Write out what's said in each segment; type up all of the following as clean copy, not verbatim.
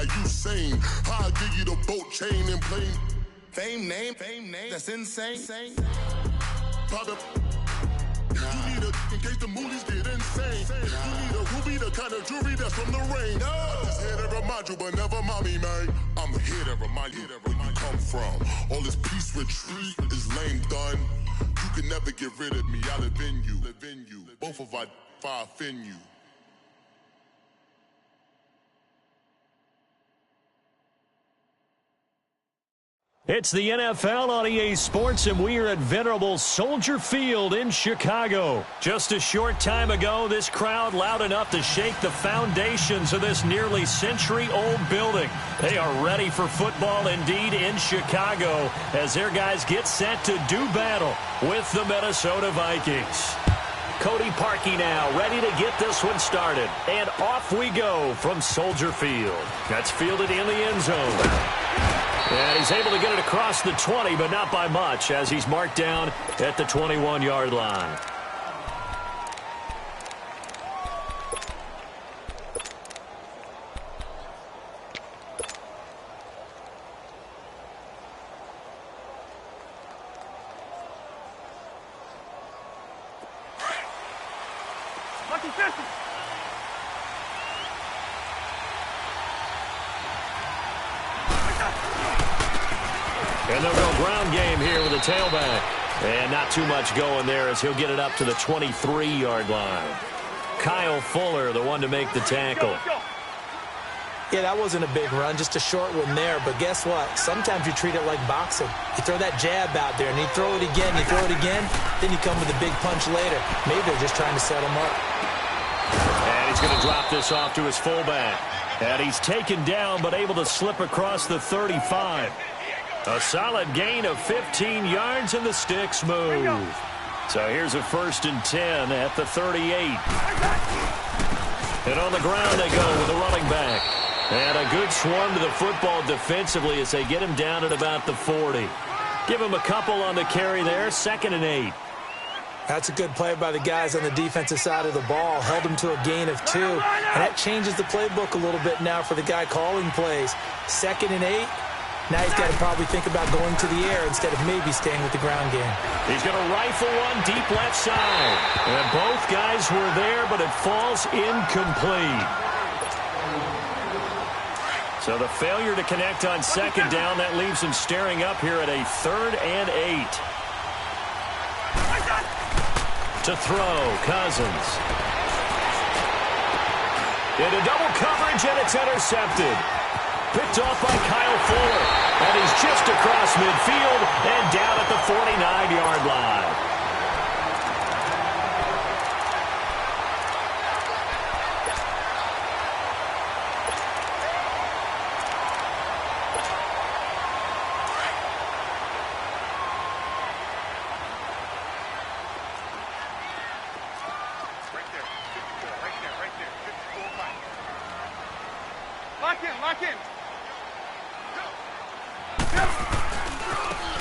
like you sane. How I give you the boat chain and plane. Fame name, that's insane. Pop up. You need in case the movies get insane. You need a ruby, the kind of jewelry that's from the rain. I'm just here to remind you, but never mommy, man. I'm here to remind you where you come from. All this peace retreat is lame done. You can never get rid of me. I live in you. Both of our fire fin you. It's the NFL on EA Sports, and we are at venerable Soldier Field in Chicago. Just a short time ago, this crowd loud enough to shake the foundations of this nearly century-old building. They are ready for football indeed in Chicago as their guys get set to do battle with the Minnesota Vikings. Cody Parkey now ready to get this one started. And off we go from Soldier Field. That's fielded in the end zone. And he's able to get it across the 20, but not by much, as he's marked down at the 21-yard line. And they'll go ground game here with a tailback. And not too much going there as he'll get it up to the 23-yard line. Kyle Fuller, the one to make the tackle. Yeah, that wasn't a big run, just a short one there. But guess what? Sometimes you treat it like boxing. You throw that jab out there, and you throw it again, then you come with a big punch later. Maybe they're just trying to set him up. And he's going to drop this off to his fullback. And he's taken down, but able to slip across the 35. A solid gain of 15 yards, and the sticks move. So here's a 1st and 10 at the 38. And on the ground they go with a running back. And a good swarm to the football defensively as they get him down at about the 40. Give him a couple on the carry there, 2nd and 8. That's a good play by the guys on the defensive side of the ball. Held him to a gain of 2. And that changes the playbook a little bit now for the guy calling plays. 2nd and 8. Now he's got to probably think about going to the air instead of maybe staying with the ground game. He's going to rifle one deep left side. And both guys were there, but it falls incomplete. So the failure to connect on 2nd down, that leaves him staring up here at a 3rd and 8. To throw, Cousins. Into double coverage, and it's intercepted. Picked off by Kyle Fuller. And he's just across midfield and down at the 49-yard line.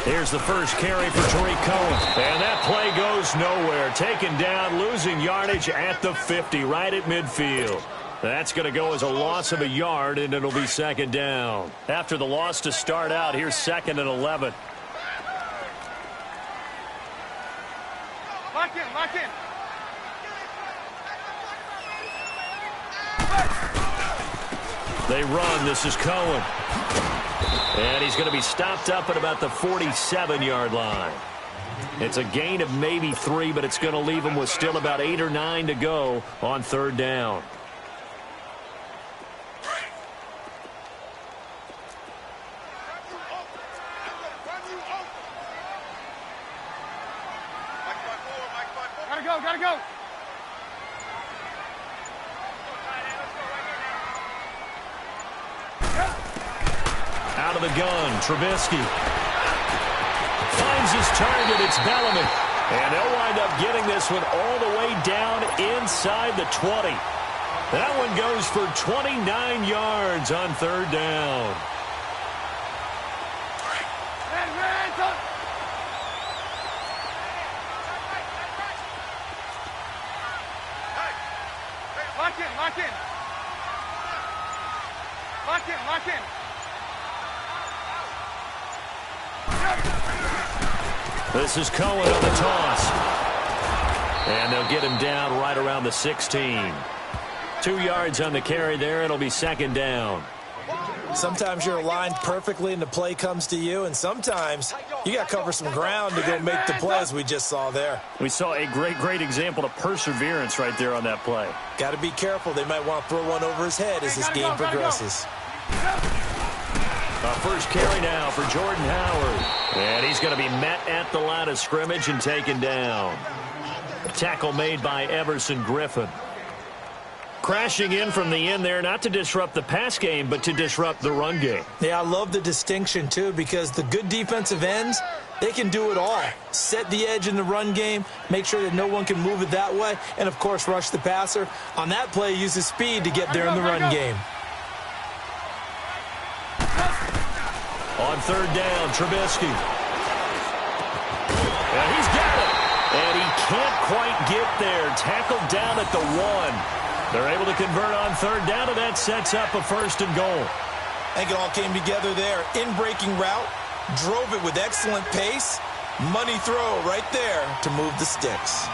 Here's the first carry for Tariq Cohen. And that play goes nowhere. Taken down, losing yardage at the 50, right at midfield. That's going to go as a loss of a yard, and it'll be 2nd down. After the loss to start out, here's 2nd and 11. Lock in. They run. This is Cohen. And he's going to be stopped up at about the 47-yard line. It's a gain of maybe 3, but it's going to leave him with still about 8 or 9 to go on 3rd down. Gotta go. Out of the gun, Trubisky finds his target. It's Bellamy. And they'll wind up getting this one all the way down inside the 20. That one goes for 29 yards on 3rd down. Lock in. Lock in, lock in. This is Cohen on the toss. And they'll get him down right around the 16. 2 yards on the carry there. It'll be second down. Sometimes you're aligned perfectly and the play comes to you, and sometimes you got to cover some ground to go make the play, as we just saw there. We saw a great example of perseverance right there on that play. Got to be careful. They might want to throw one over his head as this game progresses. First carry now for Jordan Howard. And he's going to be met at the line of scrimmage and taken down. A tackle made by Everson Griffin. Crashing in from the end there, not to disrupt the pass game, but to disrupt the run game. Yeah, I love the distinction, too, because the good defensive ends, they can do it all. Set the edge in the run game, make sure that no one can move it that way, and, of course, rush the passer. On that play, use his speed to get there in the run game. On third down, Trubisky. And he's got it. And he can't quite get there. Tackled down at the 1. They're able to convert on third down, and that sets up a first and goal. I think it all came together there. In-breaking route, drove it with excellent pace. Money throw right there to move the sticks.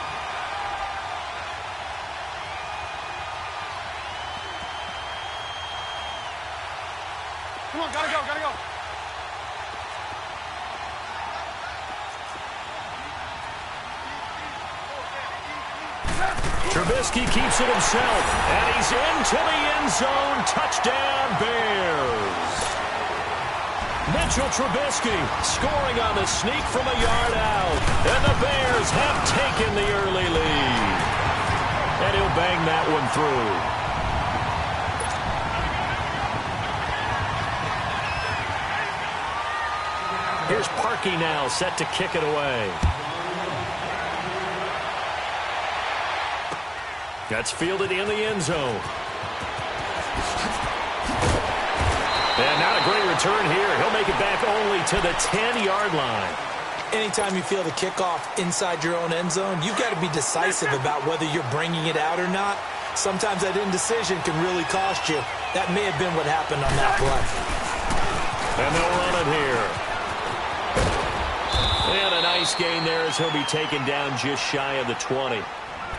Come on, gotta go, gotta go. Trubisky keeps it himself, and he's into the end zone. Touchdown, Bears. Mitchell Trubisky scoring on the sneak from a yard out, and the Bears have taken the early lead. And he'll bang that one through. Here's Parkey now, set to kick it away. That's fielded in the end zone. And not a great return here. He'll make it back only to the 10-yard line. Anytime you feel the kickoff inside your own end zone, you've got to be decisive about whether you're bringing it out or not. Sometimes that indecision can really cost you. That may have been what happened on that play. And they'll run it here. And a nice gain there as he'll be taken down just shy of the 20.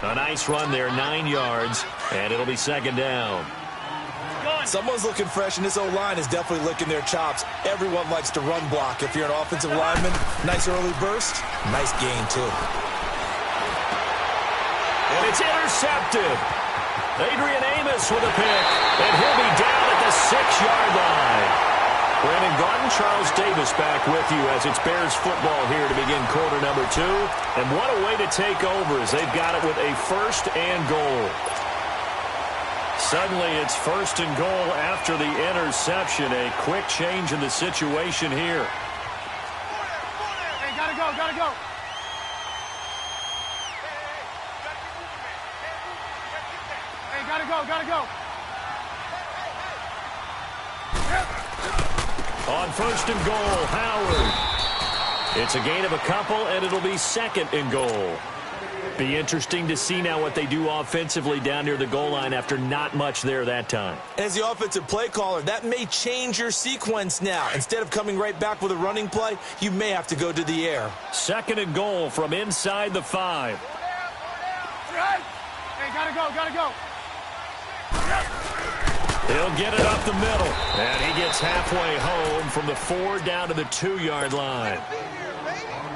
A nice run there, 9 yards, and it'll be second down. Someone's looking fresh, and this O-line is definitely licking their chops. Everyone likes to run block. If you're an offensive lineman, nice early burst, nice gain, too. And it's intercepted. Adrian Amos with a pick, and he'll be down at the 6-yard line. Brandon Garden, Charles Davis back with you as it's Bears football here to begin quarter number 2. And what a way to take over as they've got it with a first and goal. Suddenly it's first and goal after the interception. A quick change in the situation here. Hey, gotta go, gotta go. Hey, gotta go, gotta go. On first and goal, Howard. It's a gain of a couple, and it'll be second and goal. Be interesting to see now what they do offensively down near the goal line after not much there that time. As the offensive play caller, that may change your sequence now. Instead of coming right back with a running play, you may have to go to the air. Second and goal from inside the 5. Hey, gotta go, gotta go. He'll get it up the middle, and he gets halfway home from the 4 down to the 2-yard line.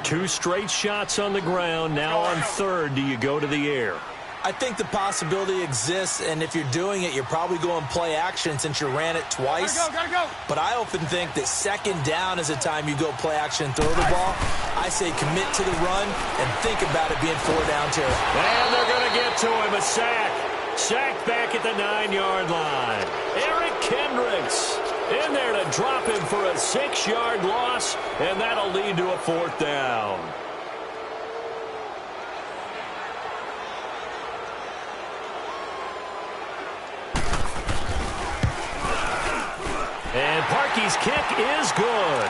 2 straight shots on the ground. Now on third, do you go to the air? I think the possibility exists, and if you're doing it, you're probably going play action since you ran it twice. Gotta go. But I often think that second down is the time you go play action and throw the ball. I say commit to the run and think about it being 4 down territory. And they're going to get to him, a sack. Sacked back at the 9-yard line. Eric Kendricks in there to drop him for a 6-yard loss, and that'll lead to a 4th down. And Parkey's kick is good.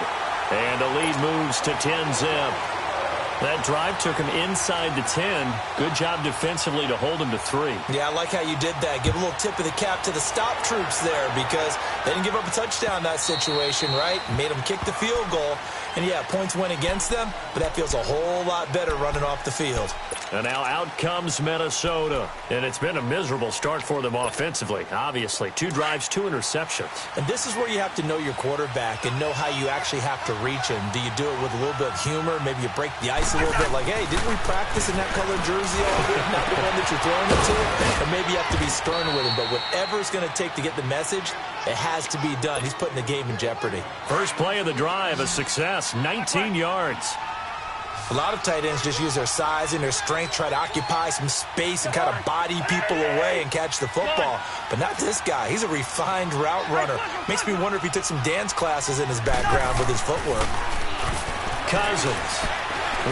And the lead moves to 10-zip. That drive took him inside the 10. Good job defensively to hold him to 3. Yeah, I like how you did that. Give a little tip of the cap to the stop troops there because they didn't give up a touchdown in that situation, right? Made them kick the field goal. And, yeah, points went against them, but that feels a whole lot better running off the field. And now out comes Minnesota. And it's been a miserable start for them offensively, obviously. 2 drives, 2 interceptions. And this is where you have to know your quarterback and know how you actually have to reach him. Do you do it with a little bit of humor? Maybe you break the ice a little bit like, hey, didn't we practice in that colored jersey all week? Not the one that you're throwing it to? Or maybe you have to be stern with him. But whatever it's going to take to get the message, it has to be done. He's putting the game in jeopardy. First play of the drive, a success, 19 yards. A lot of tight ends just use their size and their strength, try to occupy some space and kind of body people away and catch the football. But not this guy. He's a refined route runner. Makes me wonder if he took some dance classes in his background with his footwork. Cousins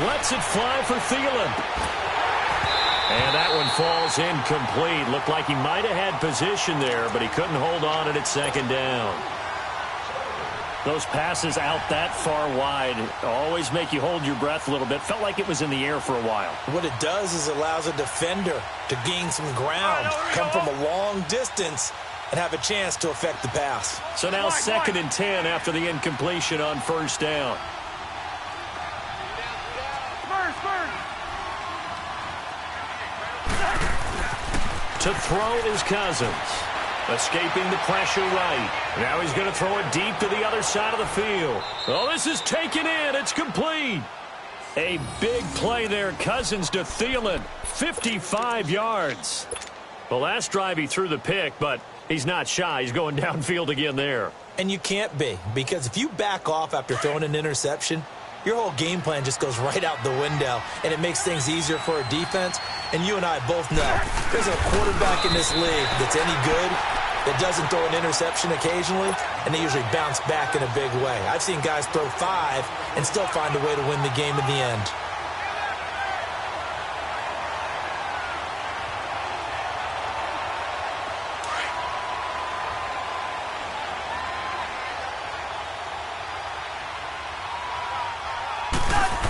lets it fly for Thielen. And that one falls incomplete. Looked like he might have had position there, but he couldn't hold on at second down. Those passes out that far wide always make you hold your breath a little bit. Felt like it was in the air for a while. What it does is allows a defender to gain some ground, come from a long distance, and have a chance to affect the pass. So now 2nd and 10 after the incompletion on first down. To throw is Cousins. Escaping the pressure right. Now he's going to throw it deep to the other side of the field. Oh, this is taken in. It's complete. A big play there. Cousins to Thielen. 55 yards. The last drive he threw the pick, but he's not shy. He's going downfield again there. And you can't be, because if you back off after throwing an interception, your whole game plan just goes right out the window, and it makes things easier for a defense. And you and I both know there's a quarterback in this league that's any good that doesn't throw an interception occasionally, and they usually bounce back in a big way. I've seen guys throw 5 and still find a way to win the game in the end.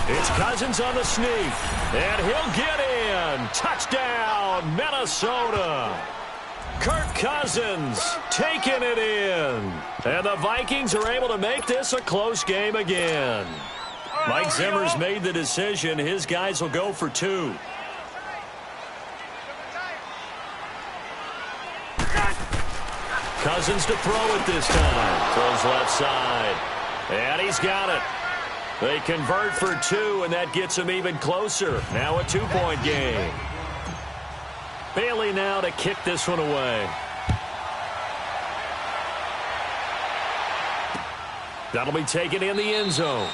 It's Cousins on the sneak, and he'll get in. Touchdown, Minnesota. Kirk Cousins taking it in. And the Vikings are able to make this a close game again. Mike Zimmer's made the decision. His guys will go for 2. Cousins to throw it this time. Throws left side. And he's got it. They convert for 2, and that gets them even closer. Now a 2-point game. Bailey now to kick this one away. That'll be taken in the end zone.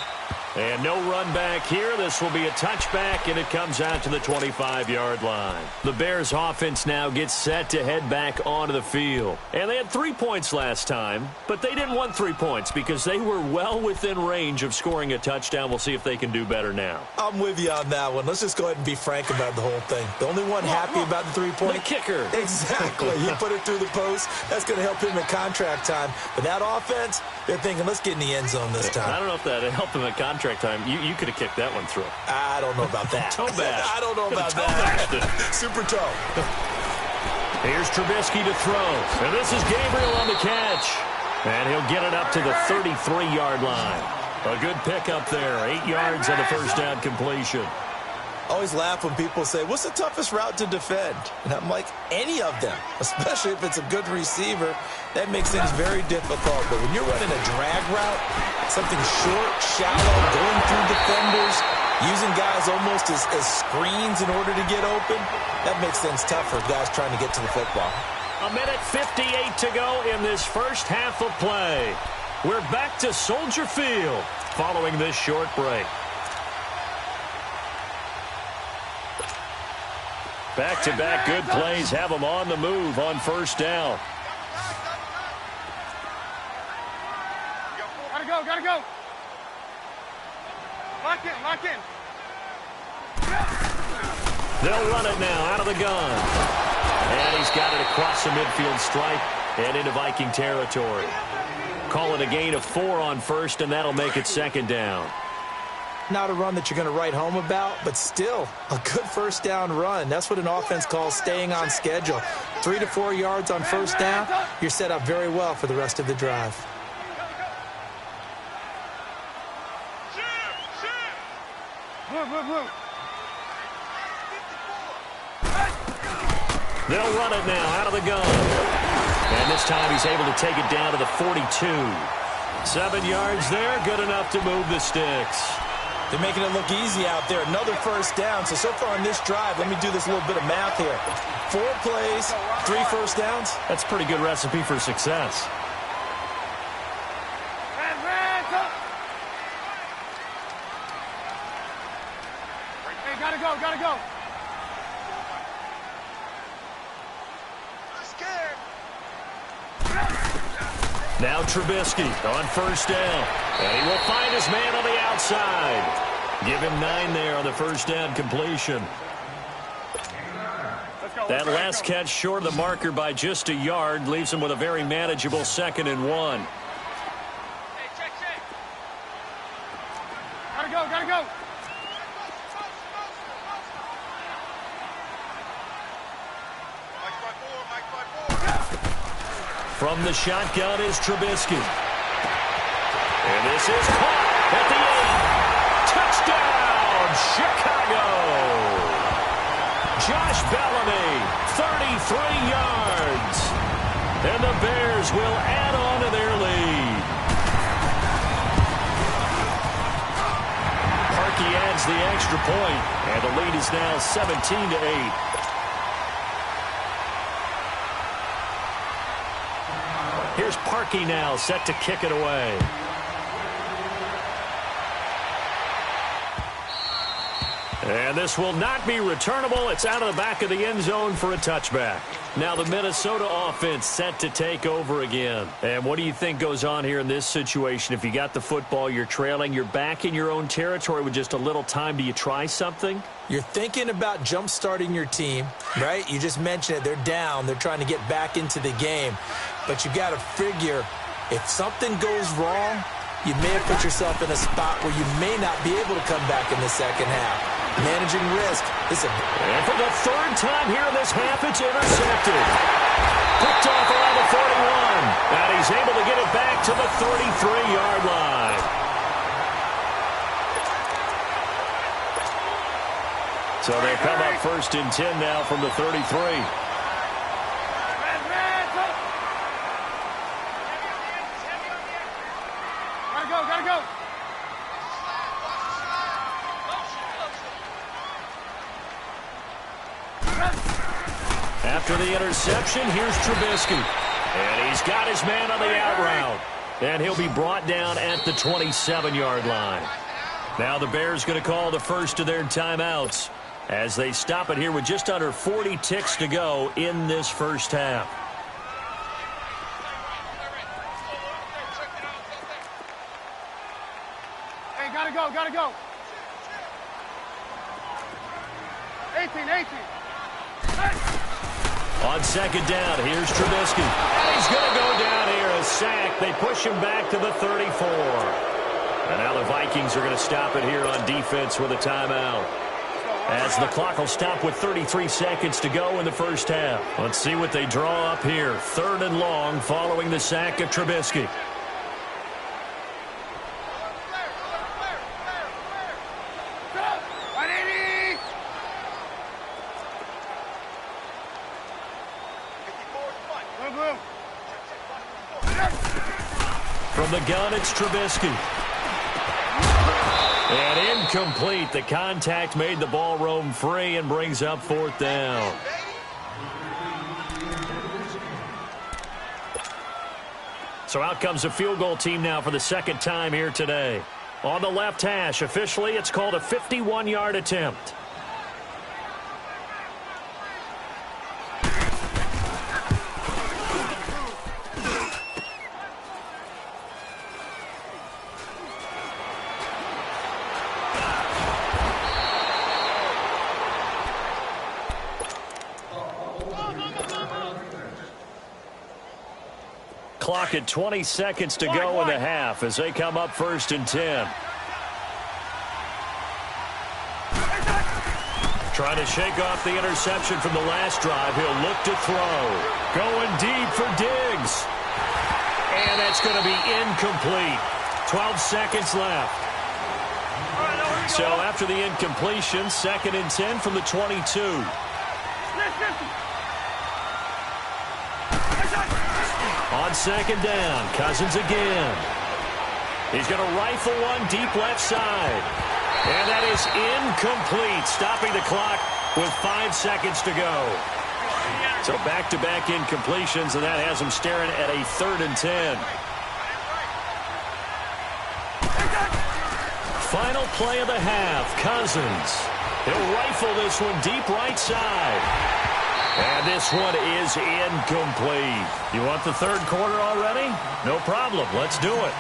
And no run back here. This will be a touchback, and it comes out to the 25-yard line. The Bears offense now gets set to head back onto the field. And they had 3 points last time, but they didn't want 3 points because they were well within range of scoring a touchdown. We'll see if they can do better now. I'm with you on that one. Let's just go ahead and be frank about the whole thing. The only one happy about the 3-point. The kicker. Exactly. You put it through the post. That's going to help him in contract time. But that offense, they're thinking, let's get in the end zone this time. I don't know if that helped him at contract time. You could have kicked that one through. I don't know about that. Toe bash. I don't know about that. Super toe. Here's Trubisky to throw. And this is Gabriel on the catch. And he'll get it up to the 33-yard line. A good pickup there. 8 yards on the first down completion. I always laugh when people say, what's the toughest route to defend? And I'm like, any of them, especially if it's a good receiver. That makes things very difficult. But when you're running a drag route, something short, shallow, going through defenders, using guys almost as screens in order to get open, that makes things tough for guys trying to get to the football. 1:58 to go in this first half of play. We're back to Soldier Field following this short break. Back-to-back good plays have them on the move on first down. Gotta go. Lock in. They'll run it now out of the gun. And he's got it across the midfield stripe and into Viking territory. Call it a gain of 4 on first, and that'll make it second down. Not a run that you're going to write home about, but still a good first down run. That's what an offense calls staying on schedule. 3 to 4 yards on first down, you're set up very well for the rest of the drive. They'll run it now out of the gun. And this time he's able to take it down to the 42. 7 yards there, good enough to move the sticks. They're making it look easy out there. Another first down. So far on this drive, let me do this little bit of math here. 4 plays, 3 first downs. That's a pretty good recipe for success. Hey, gotta go, gotta go. Now Trubisky on first down. And he will find his man on the outside. Give him 9 there on the first down completion. That last catch short of the marker by just a yard leaves him with a very manageable 2nd and 1. Gotta go, gotta go. From the shotgun is Trubisky. And this is caught at the 8. Touchdown, Chicago. Josh Bellamy, 33 yards. And the Bears will add on to their lead. Parkey adds the extra point, and the lead is now 17-8. Here's Parkey now, set to kick it away. And this will not be returnable. It's out of the back of the end zone for a touchback. Now the Minnesota offense set to take over again. And what do you think goes on here in this situation? If you got the football, you're trailing, you're back in your own territory with just a little time. Do you try something? You're thinking about jump-starting your team, right? You just mentioned it. They're down. They're trying to get back into the game. But you got to figure, if something goes wrong, you may have put yourself in a spot where you may not be able to come back in the second half. Managing risk. And for the 3rd time here in this half, it's intercepted. Picked off around the 41. And he's able to get it back to the 33-yard line. So they come up 1st and 10 now from the 33. Gotta go. After the interception, here's Trubisky. And he's got his man on the out route. And he'll be brought down at the 27-yard line. Now the Bears going to call the first of their timeouts as they stop it here with just under 40 ticks to go in this first half. Hey, gotta go, gotta go. 18. On 2nd down, here's Trubisky. And he's going to go down here, a sack. They push him back to the 34. And now the Vikings are going to stop it here on defense with a timeout. As the clock will stop with 33 seconds to go in the first half. Let's see what they draw up here. 3rd and long following the sack of Trubisky. From the gun, it's Trubisky. And incomplete. The contact made the ball roam free and brings up 4th down. So out comes a field goal team now for the 2nd time here today. On the left hash, officially it's called a 51-yard attempt. Clock at 20 seconds to go in the half as they come up 1st and 10. Trying to shake off the interception from the last drive. He'll look to throw. Going deep for Diggs. And that's going to be incomplete. 12 seconds left. So after the incompletion, 2nd and 10 from the 22. On 2nd down, Cousins again. He's going to rifle one deep left side. And that is incomplete, stopping the clock with 5 seconds to go. So back-to-back incompletions, and that has him staring at a 3rd and 10. Final play of the half, Cousins. He'll rifle this one deep right side. And this one is incomplete. You want the 3rd quarter already? No problem. Let's do it.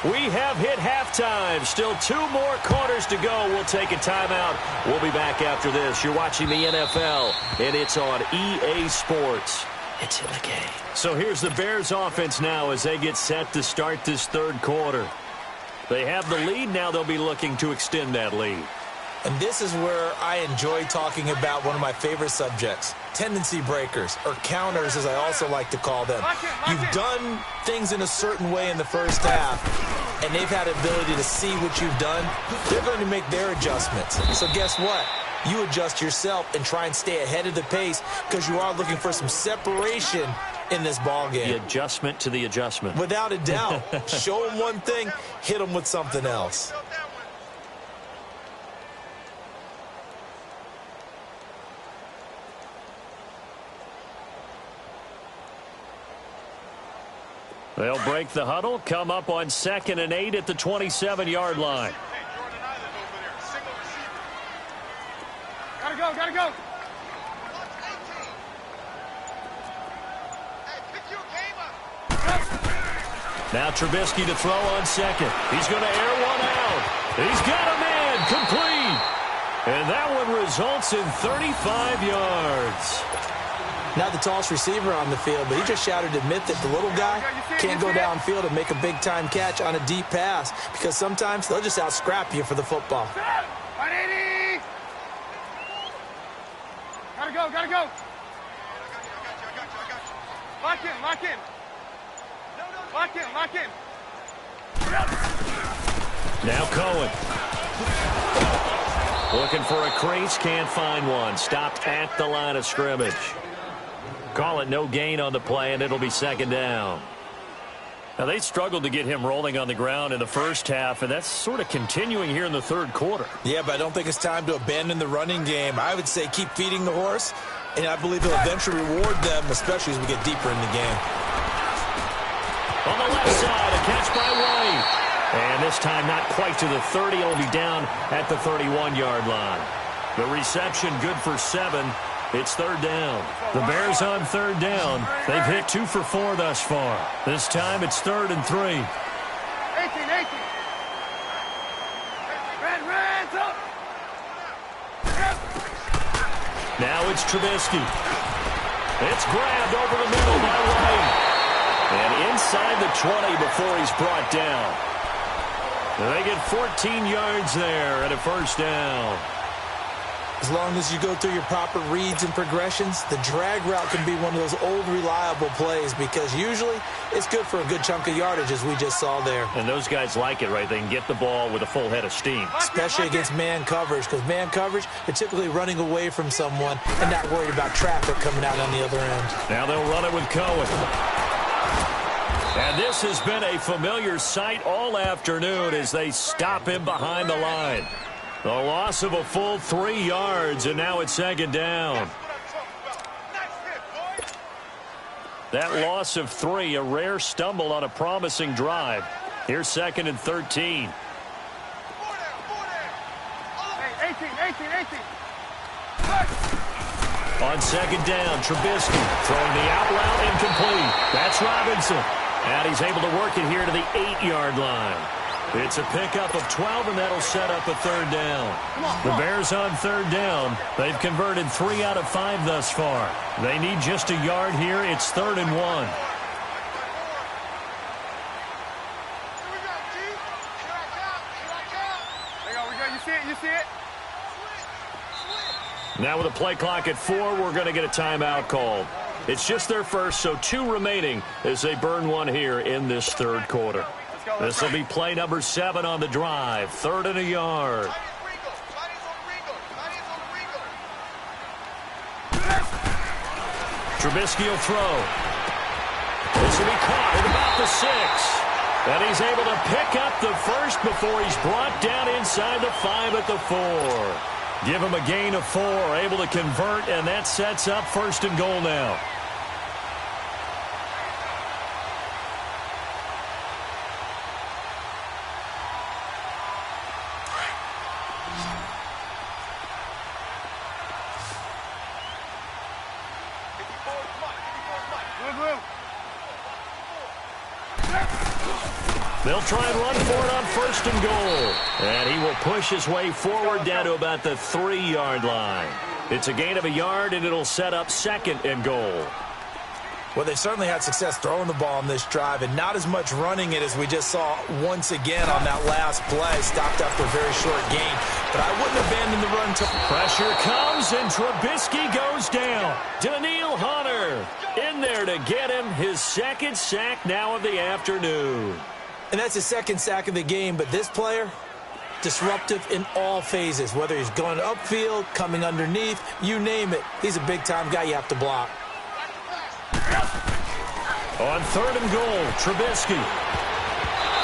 We have hit halftime. Still 2 more quarters to go. We'll take a timeout. We'll be back after this. You're watching the NFL, and it's on EA Sports. It's in the game. So here's the Bears offense now as they get set to start this 3rd quarter. They have the lead. Now they'll be looking to extend that lead. And this is where I enjoy talking about one of my favorite subjects, tendency breakers, or counters as I also like to call them. You've done things in a certain way in the first half, and they've had the ability to see what you've done. They're going to make their adjustments. So guess what? You adjust yourself and try and stay ahead of the pace because you are looking for some separation in this ball game. The adjustment to the adjustment. Without a doubt. Show them one thing, hit them with something else. They'll break the huddle, come up on 2nd and 8 at the 27-yard line. Gotta go, gotta go. Now Trubisky to throw on 2nd. He's going to air one out. He's got a man, complete. And that one results in 35 yards. Not the tallest receiver on the field, but he just shouted to admit that the little guy can't go downfield and make a big-time catch on a deep pass because sometimes they'll just out-scrap you for the football. 180. Gotta go, gotta go. Lock in, lock in. Lock in, lock in. Now Cohen. Looking for a crease, can't find one. Stopped at the line of scrimmage. Call it no gain on the play, and it'll be 2nd down. Now, they struggled to get him rolling on the ground in the first half, and that's sort of continuing here in the 3rd quarter. Yeah, but I don't think it's time to abandon the running game. I would say keep feeding the horse, and I believe he'll eventually reward them, especially as we get deeper in the game. On the left side, a catch by White. And this time not quite to the 30. It'll be down at the 31-yard line. The reception good for 7. It's 3rd down. The Bears on 3rd down. They've hit 2 for 4 thus far. This time it's 3rd and 3. 18. Red, up. Now it's Trubisky. It's grabbed over the middle by White. And inside the 20 before he's brought down. They get 14 yards there and a 1st down. As long as you go through your proper reads and progressions, the drag route can be one of those old reliable plays because usually it's good for a good chunk of yardage as we just saw there. And those guys like it, right? They can get the ball with a full head of steam. Especially against man coverage because man coverage, they're typically running away from someone and not worried about traffic coming out on the other end. Now they'll run it with Cohen. And this has been a familiar sight all afternoon as they stop him behind the line. The loss of a full 3 yards, and now it's 2nd down. That loss of 3, a rare stumble on a promising drive. Here's 2nd and 13. 18. On 2nd down, Trubisky throwing the out route incomplete. That's Robinson. And he's able to work it here to the 8-yard line. It's a pickup of 12, and that'll set up a 3rd down. The Bears on 3rd down. They've converted 3 out of 5 thus far. They need just a yard here. It's 3rd and 1. There you go, you see it, you see it? Now with a play clock at 4, we're going to get a timeout called. It's just their first, so 2 remaining as they burn one here in this third quarter. This will be play number 7 on the drive. 3rd and a yard. Trubisky will throw. This will be caught at about the 6. And he's able to pick up the first before he's brought down inside the 5 at the 4. Give him a gain of 4, able to convert, and that sets up 1st and goal now. They'll try and run for it on 1st and goal. And he will push his way forward down to about the 3-yard line. It's a gain of a yard, and it'll set up 2nd and goal. Well, they've certainly had success throwing the ball on this drive, and not as much running it as we just saw once again on that last play. Stopped after a very short gain. But I wouldn't abandon the run. Pressure comes, and Trubisky goes down. Daniil Hunter in there to get him his 2nd sack now of the afternoon. And that's his 2nd sack of the game, but this player, disruptive in all phases, whether he's going upfield, coming underneath, you name it. He's a big-time guy you have to block. On 3rd and goal, Trubisky.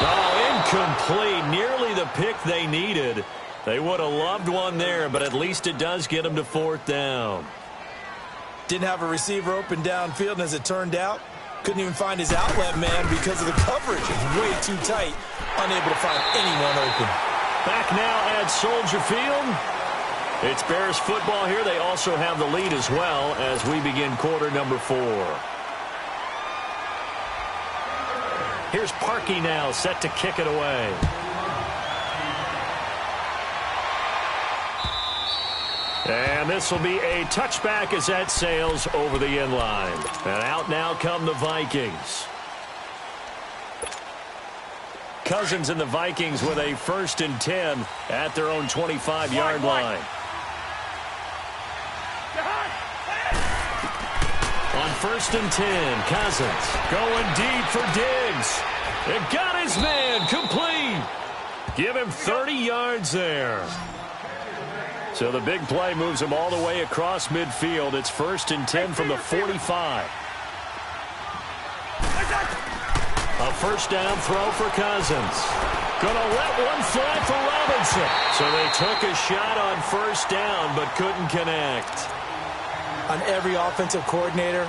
Oh, incomplete. Nearly the pick they needed. They would have loved one there, but at least it does get them to 4th down. Didn't have a receiver open downfield, and as it turned out, couldn't even find his outlet man because of the coverage. It's way too tight. Unable to find anyone open. Back now at Soldier Field. It's Bears football here. They also have the lead as well as we begin quarter number 4. Here's Parkey now set to kick it away. And this will be a touchback as that sails over the end line. And out now come the Vikings. Cousins and the Vikings with a 1st and 10 at their own 25-yard line. On 1st and 10, Cousins going deep for Diggs. It got his man complete. Give him 30 yards there. So the big play moves him all the way across midfield. It's 1st and 10 from the 45. A 1st down throw for Cousins. Gonna let one fly for Robinson. So they took a shot on 1st down but couldn't connect. On every offensive coordinator,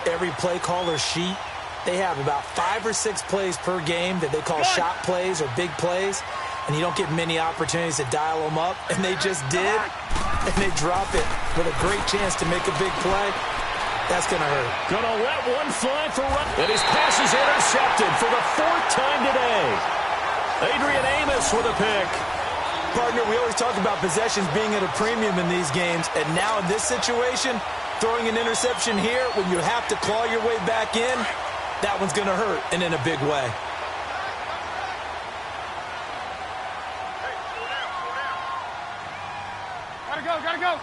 every play caller sheet, they have about 5 or 6 plays per game that they call shot plays or big plays. And you don't get many opportunities to dial them up. And they just did. And they drop it with a great chance to make a big play. That's going to hurt. Gonna let one fly for run. And his pass is intercepted for the 4th time today. Adrian Amos with a pick. Partner, we always talk about possessions being at a premium in these games. And now in this situation, throwing an interception here when you have to claw your way back in, that one's going to hurt, and in a big way. Gotta go.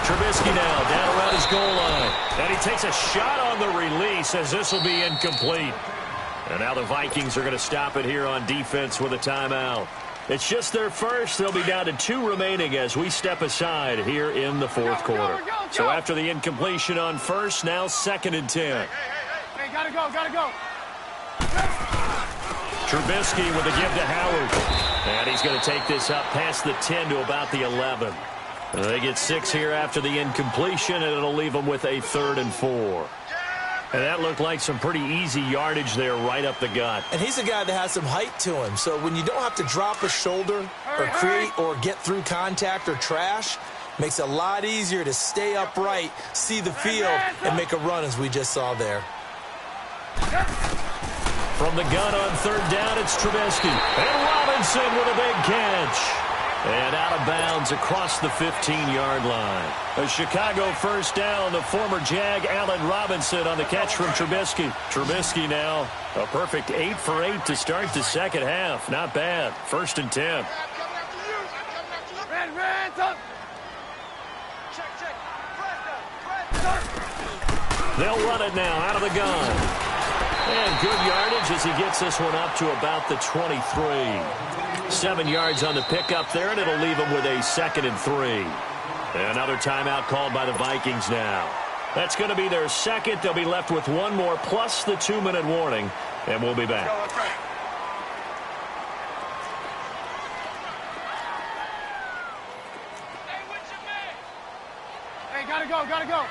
Trubisky now down around his goal line. And he takes a shot on the release as this will be incomplete. And now the Vikings are going to stop it here on defense with a timeout. It's just their first. They'll be down to 2 remaining as we step aside here in the 4th quarter. So after the incompletion on 1st, now 2nd and 10. Hey, gotta go. Trubisky with a give to Howard. And he's going to take this up past the 10 to about the 11. They get 6 here after the incompletion, and it'll leave them with a 3rd and 4. And that looked like some pretty easy yardage there right up the gut. And he's a guy that has some height to him. So when you don't have to drop a shoulder or create or get through contact or trash, makes it a lot easier to stay upright, see the field, and make a run as we just saw there. From the gun on 3rd down, it's Trubisky. And Robinson with a big catch. And out of bounds across the 15-yard line. A Chicago 1st down. The former Jag, Allen Robinson, on the catch from Trubisky. Trubisky now a perfect 8 for 8 to start the 2nd half. Not bad. 1st and 10. Hands up. They'll run it now out of the gun. And good yardage as he gets this one up to about the 23. 7 yards on the pickup there, and it'll leave him with a 2nd and 3. Another timeout called by the Vikings now. That's going to be their second. They'll be left with one more plus the 2-minute warning, and we'll be back. Hey, gotta go.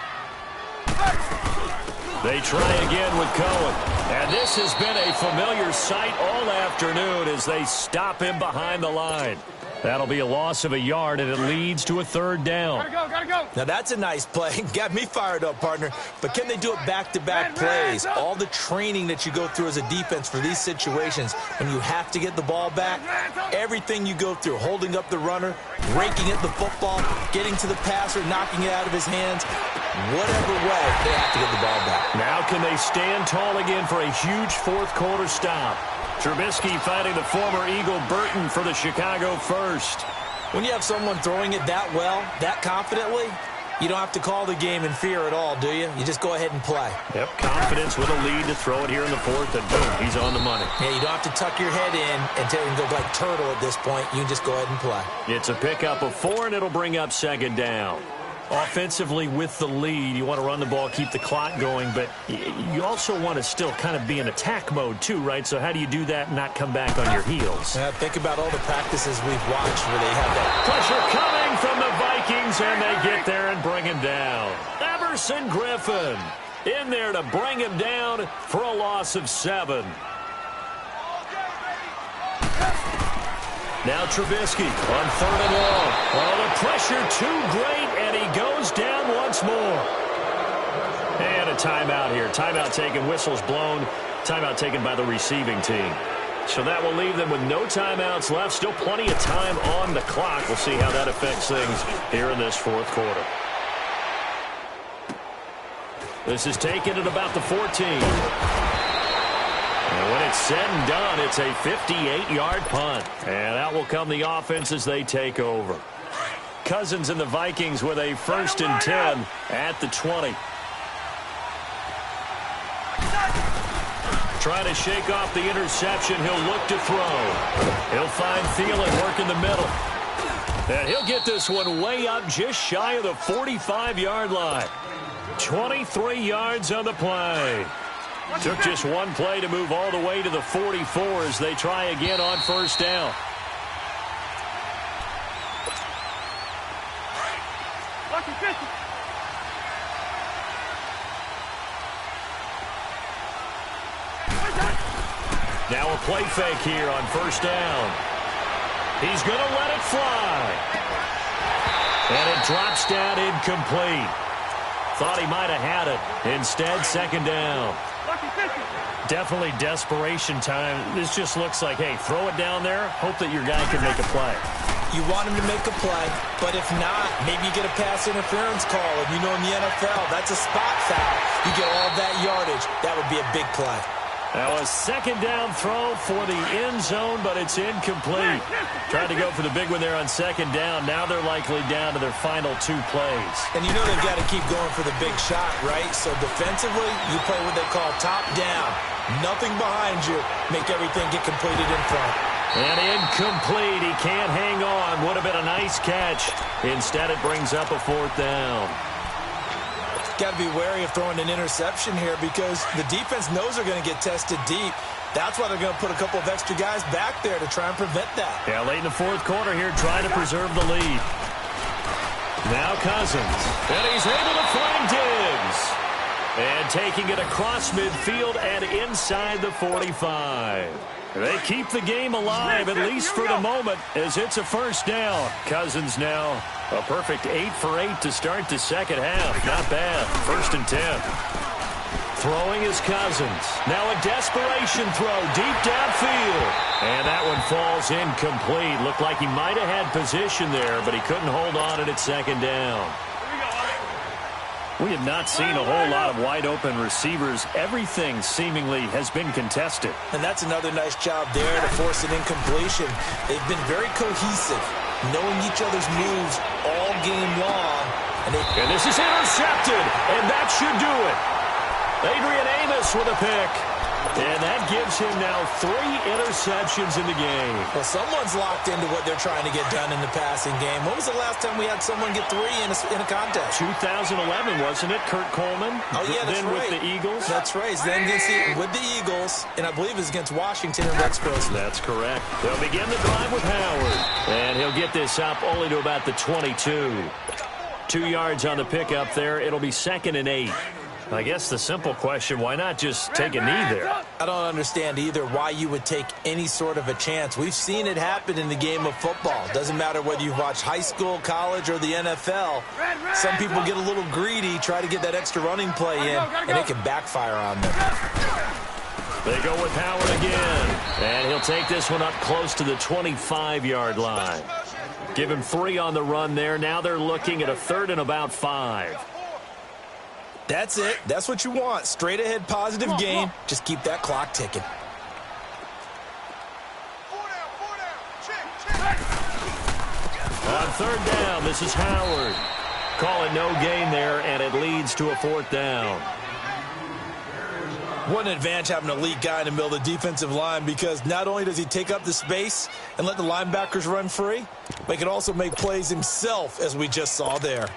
They try again with Cohen. And this has been a familiar sight all afternoon as they stop him behind the line. That'll be a loss of a yard, and it leads to a 3rd down. Gotta go. Now, that's a nice play. Got me fired up, partner. But can they do it back-to-back plays? All the training that you go through as a defense for these situations, when you have to get the ball back, everything you go through, holding up the runner, raking at the football, getting to the passer, knocking it out of his hands, whatever way, they have to get the ball back. Now can they stand tall again for a huge 4th-quarter stop? Trubisky fighting the former Eagle Burton for the Chicago first. When you have someone throwing it that well, that confidently, you don't have to call the game in fear at all, do you? You just go ahead and play. Yep, confidence with a lead to throw it here in the 4th, and boom, he's on the money. Yeah, you don't have to tuck your head in and tell him to go like turtle at this point. You can just go ahead and play. It's a pickup of 4, and it'll bring up 2nd down. Offensively with the lead, you want to run the ball, keep the clock going, but you also want to still kind of be in attack mode too, right? So how do you do that and not come back on your heels? Think about all the practices we've watched where they have that. Pressure coming from the Vikings, and they get there and bring him down. Everson Griffin in there to bring him down for a loss of 7. Now Trubisky on 3rd and long. Oh, the pressure too great, and he goes down once more. And a timeout here. Timeout taken, whistles blown. Timeout taken by the receiving team. So that will leave them with no timeouts left. Still plenty of time on the clock. We'll see how that affects things here in this 4th quarter. This is taken at about the 14. And when it's said and done, it's a 58-yard punt. And out will come the offense as they take over. Cousins and the Vikings with a 1st and 10 at the 20. Trying to shake off the interception. He'll look to throw. He'll find Thielen working the middle. And he'll get this one way up just shy of the 45-yard line. 23 yards on the play. Took just one play to move all the way to the 44 as they try again on 1st down. Now a play fake here on 1st down. He's going to let it fly. And it drops down incomplete. Thought he might have had it. Instead, 2nd down. Definitely desperation time. This just looks like, hey, throw it down there, hope that your guy can make a play. You want him to make a play, but if not, maybe you get a pass interference call. And you know in the NFL, that's a spot foul. You get all that yardage. That would be a big play. Now a 2nd down throw for the end zone, but it's incomplete. Tried to go for the big one there on 2nd down. Now they're likely down to their final 2 plays. And you know they've got to keep going for the big shot, right? So defensively, you play what they call top down. Nothing behind you. Make everything get completed in front. And incomplete. He can't hang on. Would have been a nice catch. Instead, it brings up a 4th down. Got to be wary of throwing an interception here because the defense knows they're going to get tested deep. That's why they're going to put a couple of extra guys back there to try and prevent that. Yeah, late in the 4th quarter here, trying to preserve the lead. Now Cousins. And he's able to find Diggs. And taking it across midfield and inside the 45. They keep the game alive, at least for the moment, as it's a 1st down. Cousins now a perfect 8 for 8 to start the 2nd half. Not bad. 1st and 10. Throwing is Cousins. Now a desperation throw deep downfield. And that one falls incomplete. Looked like he might have had position there, but he couldn't hold on it at 2nd down. We have not seen a whole lot of wide-open receivers. Everything seemingly has been contested. And that's another nice job there to force an incompletion. They've been very cohesive, knowing each other's moves all game long. And this is intercepted, and that should do it. Adrian Amos with a pick. And that gives him now 3 interceptions in the game. Well, someone's locked into what they're trying to get done in the passing game. When was the last time we had someone get 3 in a contest? 2011, wasn't it? Kurt Coleman? Oh, yeah, that's then right. with the Eagles? That's right. Then with the Eagles, and I believe it was against Washington and Rex Grossman. That's correct. They'll begin the drive with Howard. And he'll get this up only to about the 22. 2 yards on the pickup there. It'll be 2nd and 8. I guess the simple question, why not just take a knee there? I don't understand either why you would take any sort of a chance. We've seen it happen in the game of football. Doesn't matter whether you watch high school, college, or the NFL. Some people get a little greedy, try to get that extra running play in, and it can backfire on them. They go with Howard again, and he'll take this one up close to the 25-yard line. Give him 3 on the run there. Now they're looking at a 3rd and about 5. That's it. That's what you want. Straight ahead positive game. Just keep that clock ticking. On 3rd down, this is Howard. Call it no gain there, and it leads to a 4th down. What an advantage having an elite guy in the middle of the defensive line, because not only does he take up the space and let the linebackers run free, but he can also make plays himself, as we just saw there.